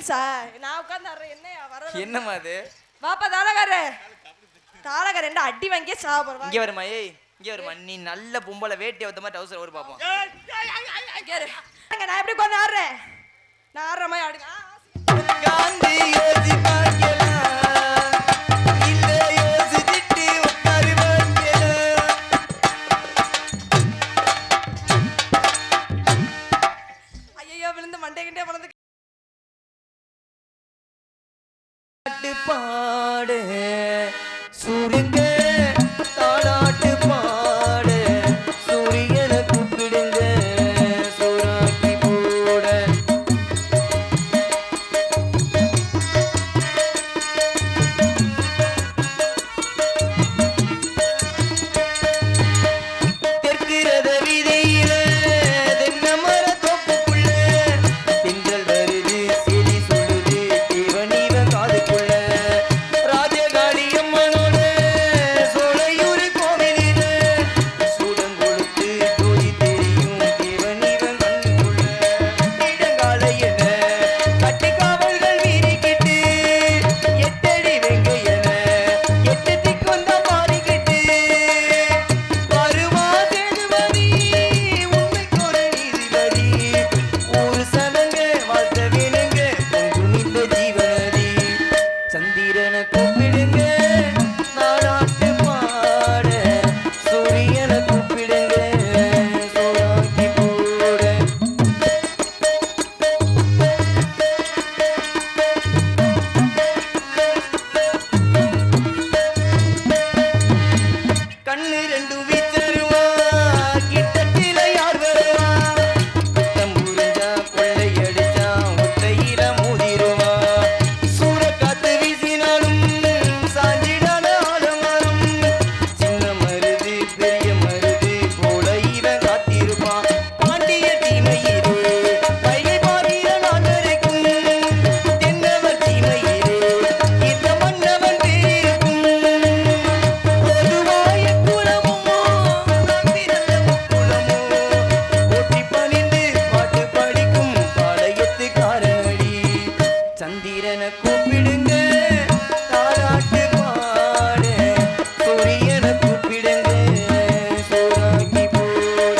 மீன்ஸா நான் உட்கார்ந்து என்னையா வர என்னம்மா அது பாப்பா தாளகாரே தாளகாரே ரெண்டு அடி வாங்கியே சாப்பிடுறவா இங்க வருமா ஏய் இங்க வருமா நீ நல்ல பொம்பளை வேட்டி வந்த மாதிரி டவுசர் ஒரு பாப்போம் நான் எப்படி உட்கார்ந்து ஆடுறேன் நான் ஆடுற மாதிரி ஆடுங்க காந்தி யோசி பார்க்கலாம் இல்ல யோசிச்சிட்டு உட்காரு பார்க்கலாம் ஐயோ விழுந்து மண்டைகிட்டே வளர்ந்து பாடு சூரியங்க தாளாட்டு பாடு சூரியனை கூப்பிடுங்க சூறாக்கி போட தெற்கிறத விதையில தென்னை மர தோப்புக்குள்ள திங்கள் வருது செடி சொல்லுது தேவனீவ காதுக்குள்ள ராஜகாளியம்மனோட சோலையூர் கோவிலில சூடம் கொடுத்து ஜோதி தெரியும் தேவனீவன் கண்ணுக்குள்ள இடங்காலையன கட்டுக்காவல்கள் வீறிக்கிட்டு எட்டடி வெங்கையன எட்டு திக்குந்தா மாறிக்கிட்டு வருவா தேடுவதி உண்மைக்கொரு நீதிபதி ஒரு சனங்க வாழ்த்த வேணுங்க பொங்குனிந்த ஜீவனதி சந்திரனை கூப்பிடுங்க நாடாட்டு பாட சூரியனை கூப்பிடுங்க சோறாக்கி போட கண்ணு ரெண்டும் வீச்சருவா கிட்டத்தில யார் வருவா குத்தம் புரிஞ்சா கொள்ளையடிச்சா ஒத்தையில மோதிருவா சூறக்காத்து வீசினாலும் சாஞ்சிடாத ஆழமாறும் சின்ன மருது பெரிய மருது போல இவன் காத்திருப்பான் பாண்டிய தீமையிலே கையை பாரிய நான் வரைக்கும் தென்னவர் தீமையிலே இந்த மன்னவன் பேருக்கும் பொதுவாய குலமோ நான் பிறந்த முக்குலமோ போற்றி பணிந்து பாட்டு படிக்கும் பாளையத்துக்காரனடி சந்திரனை கூப்பிடுங்க தாராட்டு பாட சூரியனை கூப்பிடுங்க சோறாக்கி போட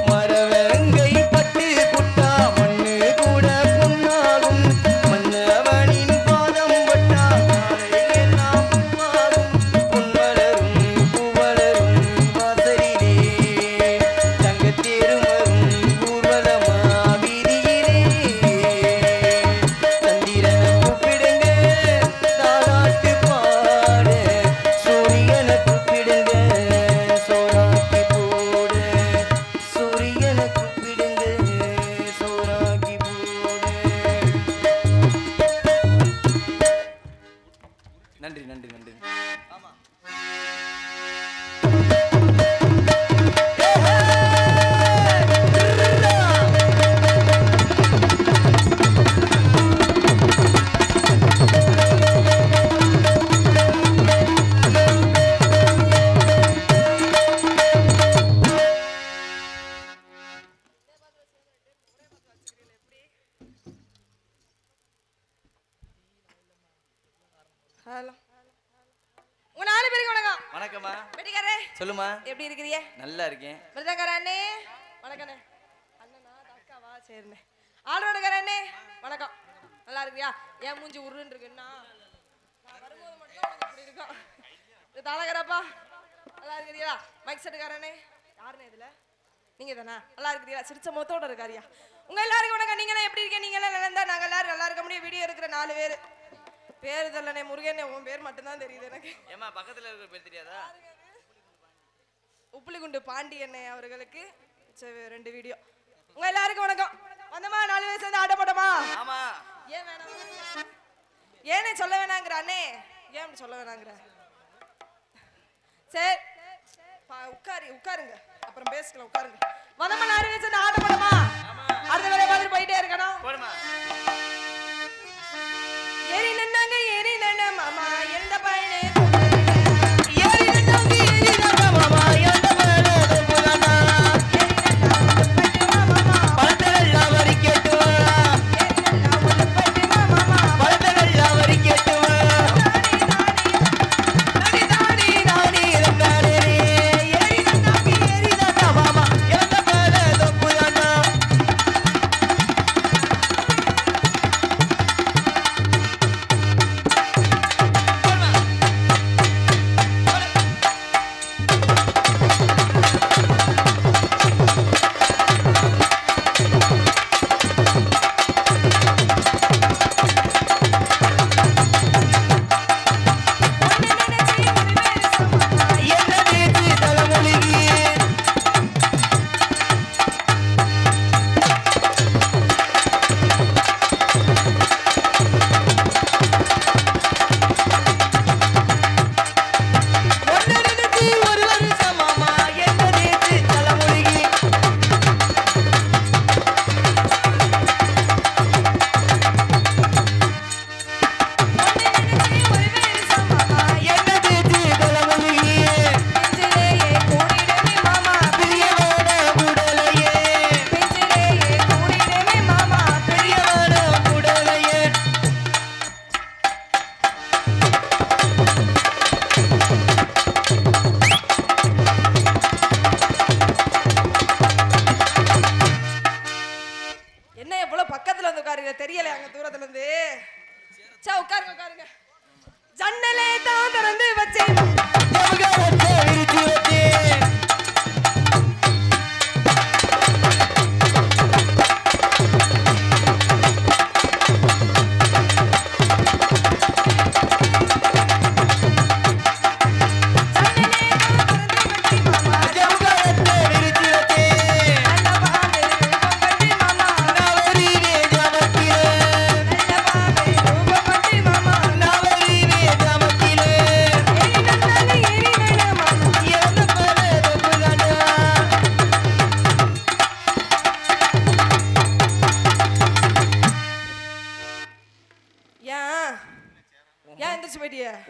மரவங்கை பட்டு புட்டா மண்ணு கூட பொன்னாகும் மன்னவனின் பாதம் பட்டா எல்லாம் பூவாகும் பொன்மலரும் பூவலரும் வாசலிலே தங்கத்தேரும் வரும் ஊர்வலமா வீதியிலே சந்திரனை கூப்பிடுங்க தாலாட்டு பாட சூரியனை கூப்பிடுங்க சோறாக்கி போட சூரியனை கூப்பிடுங்க சோறாக்கி போட நன்றி நன்றி நன்றி ஆமா ஹலோ உங்க நாலு பேருக்கு வணக்கம் வணக்கம்மா வெட்டிக்காரே சொல்லுமா எப்படி இருக்கிறீங்க நல்லா இருக்கேன் மிருதக்கார அண்ணே வணக்கண்ணே அண்ணனா அக்காவா சரிண்ணே ஆளோடக்கார அண்ணே வணக்கம் நல்லா இருக்கியா ஏன் மூஞ்சி உருன்னு இருக்குன்னா நான் வரும்போது மட்டும் இப்படி இருக்கும் இது தாளகரப்பா நல்லா இருக்கிறீங்களா மைக் செட்டுக்காரண்ணே யாருண்ணே இதுல நீங்க தானா நல்லா இருக்கிறீங்களா சிரிச்ச மொத்தோட இருக்காரியா உங்க எல்லாருக்கும் வணக்கம் நீங்க எப்படி இருக்கீங்க நீங்க எல்லாம் நல்லா இருந்தா நாங்க எல்லாரும் நல்லா இருக்க முடியும் வீடியோ இருக்கிற 4 பேர் பேரு தெரியலனே முருகனே உன் பேர் மட்டும்தான் தெரியுது எனக்கு ஏமா பக்கத்துல இருக்கிற பேர் தெரியாதா உப்புளிகுண்டு பாண்டியண்ணே அவர்களுக்கு 2 வீடியோ உங்க எல்லாருக்கும் வணக்கம் வந்தமா 4 பேர் சேர்ந்து ஆட போட்டோமா ஆமா ஏன் வேணாம் ஏனே சொல்ல வேணாங்கிற அண்ணே ஏன் அப்படி சொல்ல வேணாங்கிற சரி உட்காருங்க அப்புறம் பேசிக்கலாம் உட்காருங்க வந்தமா 4 பேர் சேர்ந்து ஆட போட்டோமா அடுத்த வேலையை பார்த்துட்டு போயிட்டே இருக்கணும் போடுமா ஏறி நின்னாங்க ஏறி நின்ன மாமா எந்த பையனே மாமா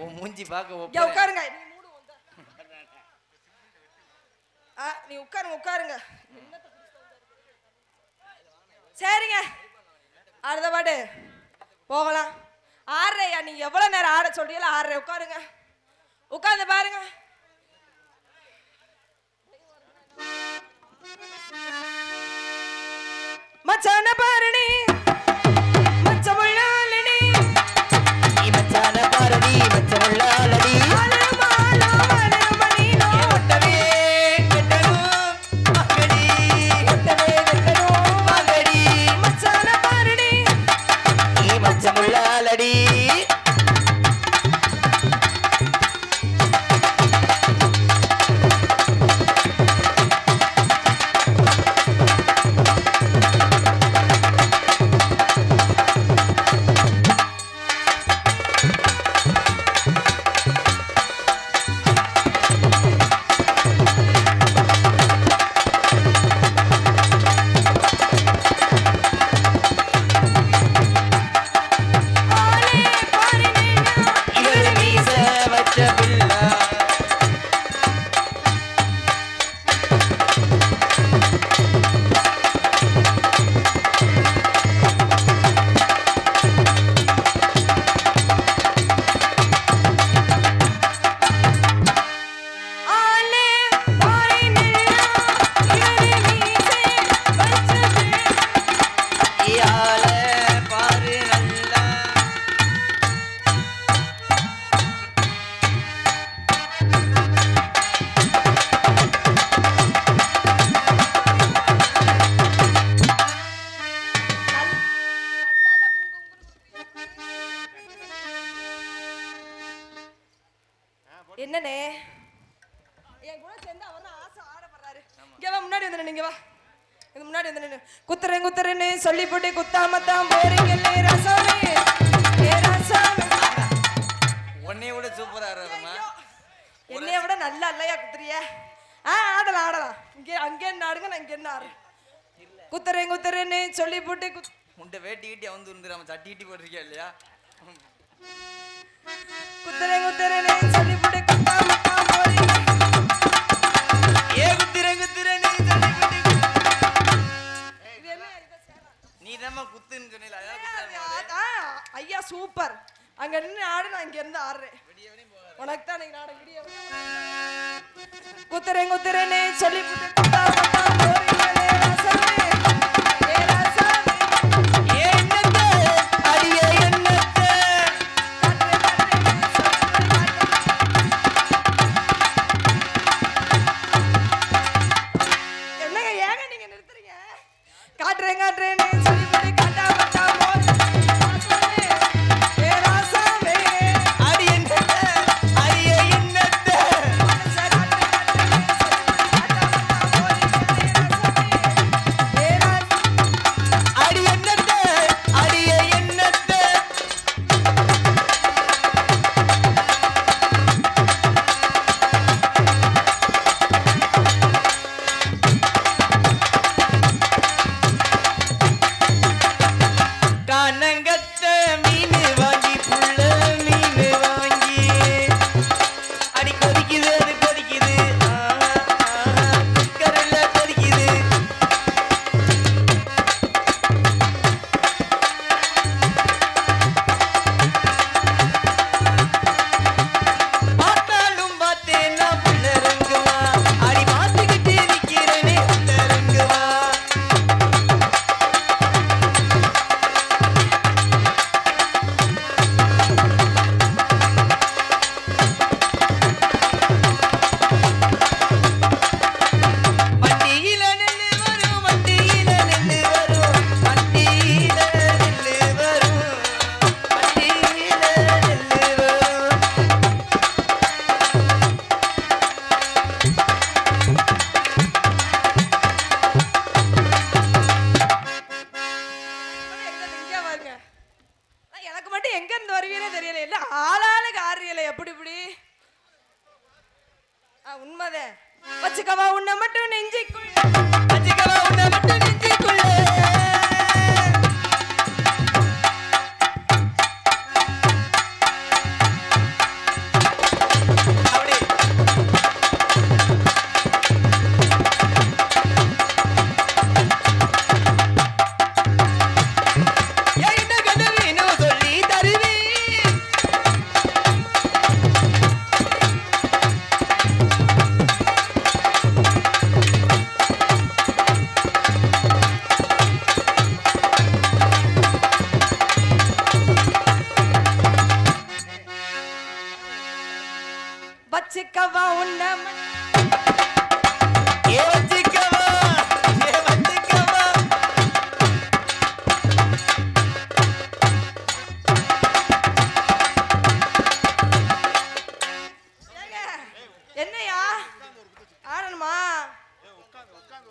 உன் மூஞ்சி பார்க்க இங்க ஒப்பேன். உட்காருங்க நீ மூடு வந்தா. நீ உட்காருங்க என்னத்த புடிச்சிட்டு வந்தாரு? சரிங்க அடுத்த பாட்டு போகலாம். ஆடுறையா நீ எவ்வளவு நேரம் ஆட சொல்றீங்களா? ஆடுற உட்காருங்க உட்கார்ந்து பாருங்க. மச்சான பாருடி மச்சமுள்ளாலடி மச்சான பாரடி மச்சமுள்ளாலடி அலமாலோ அலமணிலோ ஒட்டவே கெட்டனும் மகடி ஒட்டவே வெட்டனோ மகடி மச்சான பாருடி மச்சமுள்ளாலடி ஆலே பாருடி இவரு மீச வச்ச பிள்ளை ஆலே பாருடி இவரு மீசே வச்சது இயால பாரு நல்லா என்னனே என் கூட சேர்ந்து அவர் ஆசை ஆடப்படுறாரு. இங்க வா முன்னாடி வந்து நின்னு, இங்க வா இது முன்னாடி வந்து நின்னு. குத்துறேன்னு சொல்லி போட்டு குத்தாமத்தான் போறீங்கல்லே ரசாமி ஏ ரசாமி. உன்னைய விட சூப்பரா ஆடுறதுமா. என்னைய விட நல்லா இல்லையா குத்துறிய? ஆடலாம் இங்கே அங்கே என்ன ஆடுங்க நான் இங்க என்ன ஆடுறேன். குத்துறேன்னு சொல்லி போட்டு முண்டை வேட்டி கீட்டி வந்து இருந்துடாம சட்டி கீட்டி போட்டிருக்கியா இல்லையா? குத்துறேன்னு சொல்லி போட்டு குத்தாமத்தான் போறீங்க. ஏ குத்துறேன்னு சொல்லி போட்டு இது என்ன இது சேரா? நீ தான் குத்துன்னு சொன்னீல அதான் குத்துறேன். ஐயா சூப்பர். அங்க நின்று ஆடு நான் இங்க இருந்து ஆடுறேன். உனக்கு தான் நீங்க நாடகம் விடிய குத்துறேன்னு சொல்லி போட்டு குத்தாமத்தான் போறீங்களே ரசாமி ஏ ரசாமி. ஏ என்னத்த அடியே என்னத்த என்னங்க ஏங்க நீங்க நிறுத்துறீங்க? காட்டுறேன்னு சொல்லி போட்டு காட்டாமத்தான் போறீங்களே ரசாமி ஏ ரசாமி. அடி என்னத்த அடியே என்னத்த அடி என்னத்த அடியே என்னத்த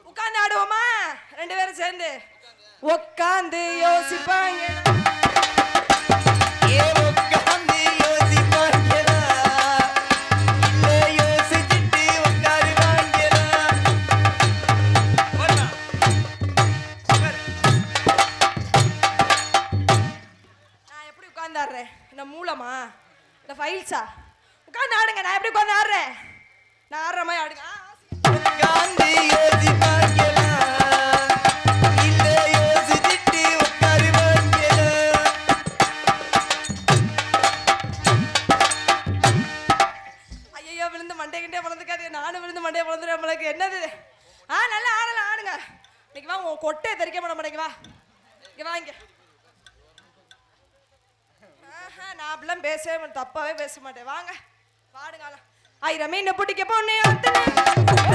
உட்காந்து ஆடுவோமா 2 பேரும் சேர்ந்து உட்காந்து யோசிப்பாங்க இந்த மூலமா இந்த ஃபைல்ஸா உட்காந்து ஆடுங்க நான் எப்படி உட்காந்து ஆடுறேன் நான் ஆடுற மாதிரி ஆடுங்க ஐயோ விழுந்து மண்டைக்கிட்டே பிறந்துக்காது நானும் விழுந்து மண்டையை பிறந்துடும் நம்மளுக்கு என்னது நல்லா ஆடலாம் ஆடுங்க இன்னைக்கு வா உன் கொட்டையை தெரிக்க பண்ண மாட்டேங்க வா இங்க வாங்க நான் அப்படிலாம் பேசவே தப்பாவே பேச மாட்டேன் வாங்க பாடுங்க 1000 மீன் பிடிக்க பொண்ணு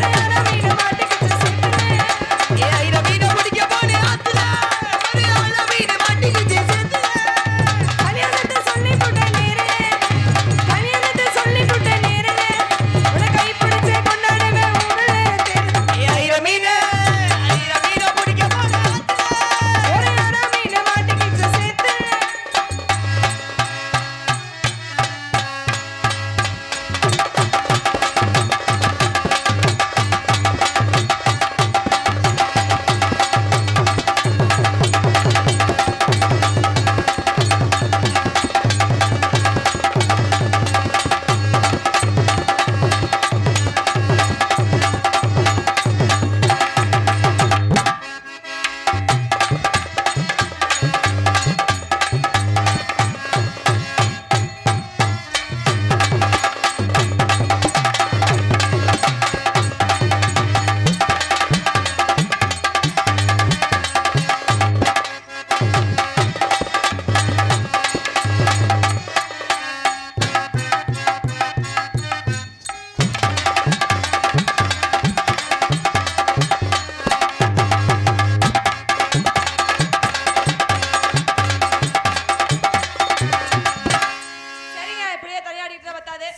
1000 மீன் மாட்டிக்கிச்சு 1000 மீன் பிடிக்க பொண்ணு மீன் மாட்டிக்கிச்சு கல்யாணத்தை சொல்லி போட்ட நேரே கல்யாணத்தை சொல்லி போட்ட நேரே உன கை பிடிச்சே கொண்டாடுவே ஊரே 1000 மீன் பிடிக்க பொண்ணு 1000 மீன் மாட்டிக்கிச்சு சேர்த்து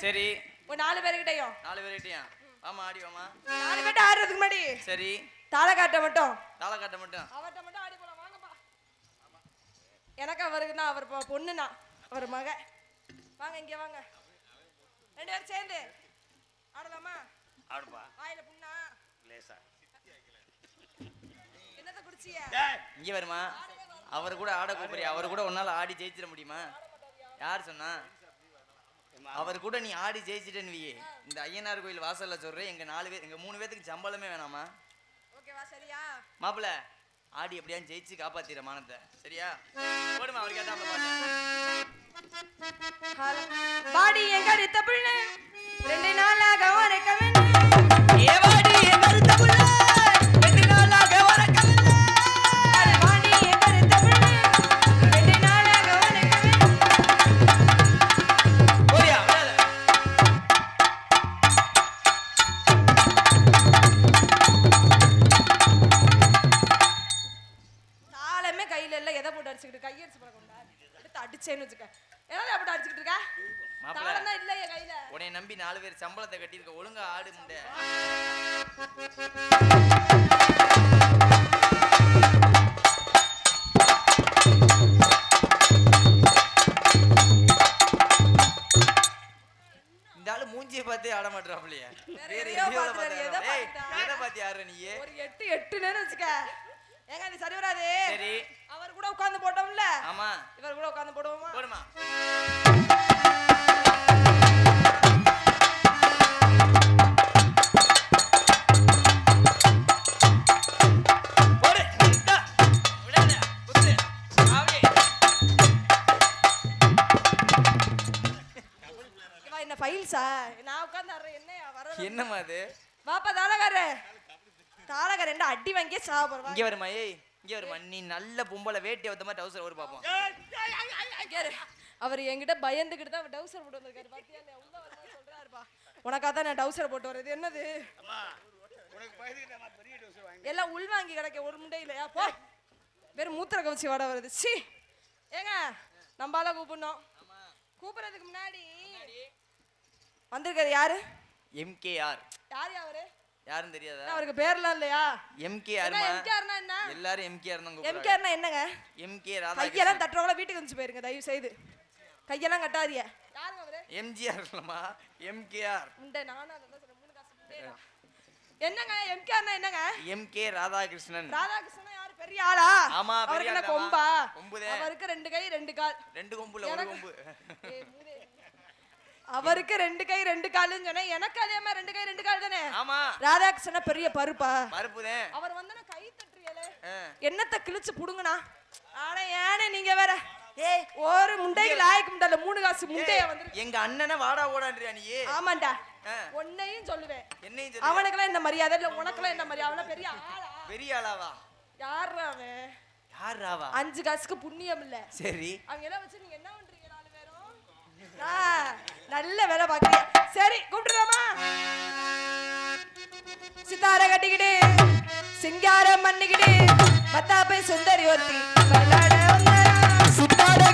சரி ஒரு 4 பேர்கிட்டயும் 4 பேர்கிட்டயா ஆமா ஆடி வாமா 4 பேர்ட்ட ஆடுறதுக்கு முன்னாடி சரி தாள காட்ட மட்டும் அவர்ட்ட மட்டும் ஆடி போலாம் வாங்கப்பா எனக்கு அவருக்கு தான் அவர் பொண்ணுனா அவர் மக வாங்க இங்க வாங்க 2 பேரும் சேர்ந்து ஆடலாமா ஆடுப்பா வாயில புண்ணா லேசா என்னத குடிச்சிய இங்க வருமா அவர் கூட ஆட கூப்பிடுறியா அவர் கூட உன்னால ஆடி ஜெயிச்சிட முடியுமா யார் சொன்னா அவர் கூட நீ ஆடி ஜெயிச்சிட்டேன்னு வி இந்த ஐயனார் கோயில் வாசல்ல சொல்றேன் எங்க 4 பேர் எங்க 3 பேத்துக்கு சம்பளமே வேணாமா ஓகேவா சரியா மாப்பிள்ள ஆடி எப்படியா ஜெயிச்சு காப்பாத்திர மானத்தை சரியா போடுமா அவர் கேட்டா பாடி எங்க ரித்த புள்ள 2 நாளாக வரக்கவன் ஏ பாடி எங்க ரித்த புள்ள 2 நாளாக வரக்கவன் பாடி எங்க ரித்த புள்ள 2 நாளாக வரக்கவன் போயா தாளமே கையில இல்ல எதை போட்டு அடிச்சிட்டு கையடிச்சு பறக்கண்டா எடுத்து அடிச்சேன்னு வெச்சுக்க என்னடா அப்படி அடிச்சிட்டு இருக்க தாளம் தான் இல்ல என் கையில உன்னை நம்பி 4 பேர் சம்பளத்தை கட்டி இருக்க ஒழுங்கா ஆடு முண்டை இந்த ஆளு மூஞ்சியை பார்த்தே ஆட மாட்டறாப்லையா வேற எதை பார்த்து ஆடுற நீ ஒரு 8 நேரம் வெச்சுக்க ஏங்க நீ சரி வராதே சரி அவர் கூட உட்கார்ந்து போட்டோம்ல ஆமா இவர் கூட உட்கார்ந்து போடுவோமா போடுமா என்ன ஃபைல்ஸா நான் உட்கார்ந்து ஆடுறேன் என்னையா வர என்னம்மா அது வாப்பா தாளகார என்ன அடி வாங்கியே சாப்பிடுறா இங்க வருமா ஏய் இங்க வருமா நீ நல்ல பொம்பளை வேட்டி வந்த மாதிரி டவுசர் ஒரு பாப்போம் அவர் என்கிட்ட பயந்துக்கிட்டு தான் டவுசர் போட்டு வந்திருக்காரு பாத்தியா இல்ல உள்ள வந்து சொல்றாருப்பா உனக்கா தான் நான் டவுசர் போட்டு வரது என்னது அம்மா உனக்கு பயந்துக்கிட்ட நான் பெரிய டவுசர் வாங்கி எல்லாம் உள் வாங்கி கிடக்க ஒரு முண்டை இல்லையா போ வெறும் மூத்திர கவச்சி வாட வருது சி ஏங்க நம்பால கூப்பிடணும் கூப்பிடுறதுக்கு முன்னாடி வந்திருக்காரு யாரு எம்கேஆர் யாரு அவரு யாரும் தெரியாதா? அவருக்கு பேர்லாம் இல்லையா? எம்கேஆர். எம்கேஆர்னா என்ன? எல்லாரும் எம்கேஆர் தான் கூப்பிடுறாங்க. எம்கேஆர்னா என்னங்க? எம்கே கையெல்லாம் ராதாகிருஷ்ணன். தட்டுறவங்கள வீட்டுக்கு வந்து போயிருங்க தயவு செய்து. கையெல்லாம் கட்டாதீங்க. யாருங்க அவரு? எம்ஜிஆர் இல்லம்மா, எம்கேஆர். முண்டை நானும் அதான் சொல்றேன். 3 காசு முண்டையா. என்னங்க எம்கேஆர்னா என்னங்க? எம்கே ராதாகிருஷ்ணன். ராதாகிருஷ்ணன் யாரு பெரிய ஆளா? ஆமா, பெரிய அவருக்கு என்ன ஆளா? கொம்பா? கொம்புதே. அவருக்கு 2 கை 2 கால். 2 கொம்புல ஒரு கொம்பு. ஏய், மூதே. அவருக்கு 2 கை 2 கால்னு சொன்னேன். எனக்கு அதே மாதிரி 2 கை 2 கால் தானே. ஆமா, ராதாகிருஷ்ணன் பெரிய பருப்பா? பருப்புதே. அவர் வந்தா கை தட்டுறியலே. ஆ. என்னத்த கிழிச்சு புடுங்கனா? ஆனா ஏனே நீங்க வேற. ஏய், ஒரு முண்டைக்கு லாய்க்கு முண்டல 3 காசு முண்டைய வந்து. எங்க அண்ணனை வாடா ஓடான்றியா நீ? ஆமாண்டா. ஆ. உன்னையும் சொல்லுவேன். என்னையும் சொல்லு. அவனுக்கெல்லாம் என்ன மரியாதை இல்ல, உனக்கெல்லாம் என்ன மரியாதை? அவன பெரிய ஆளா? பெரிய ஆளாவா? யாரா அவன்? யார் ராவா? 5 காசுக்கு புண்ணியம் இல்ல. சரி, அவங்க எல்லாம் வச்சு நீங்க என்ன பண்றீங்க 4 பேரும்? நல்ல வேலை பாக்குறீங்க. சரி கூப்பிடுறாமா? சித்தார கட்டிக்கிட்டு சிங்காரம் பண்ணிக்கிட்டு மத்தாப்பை சுந்தரி ஒருத்தி விளையாட வந்தா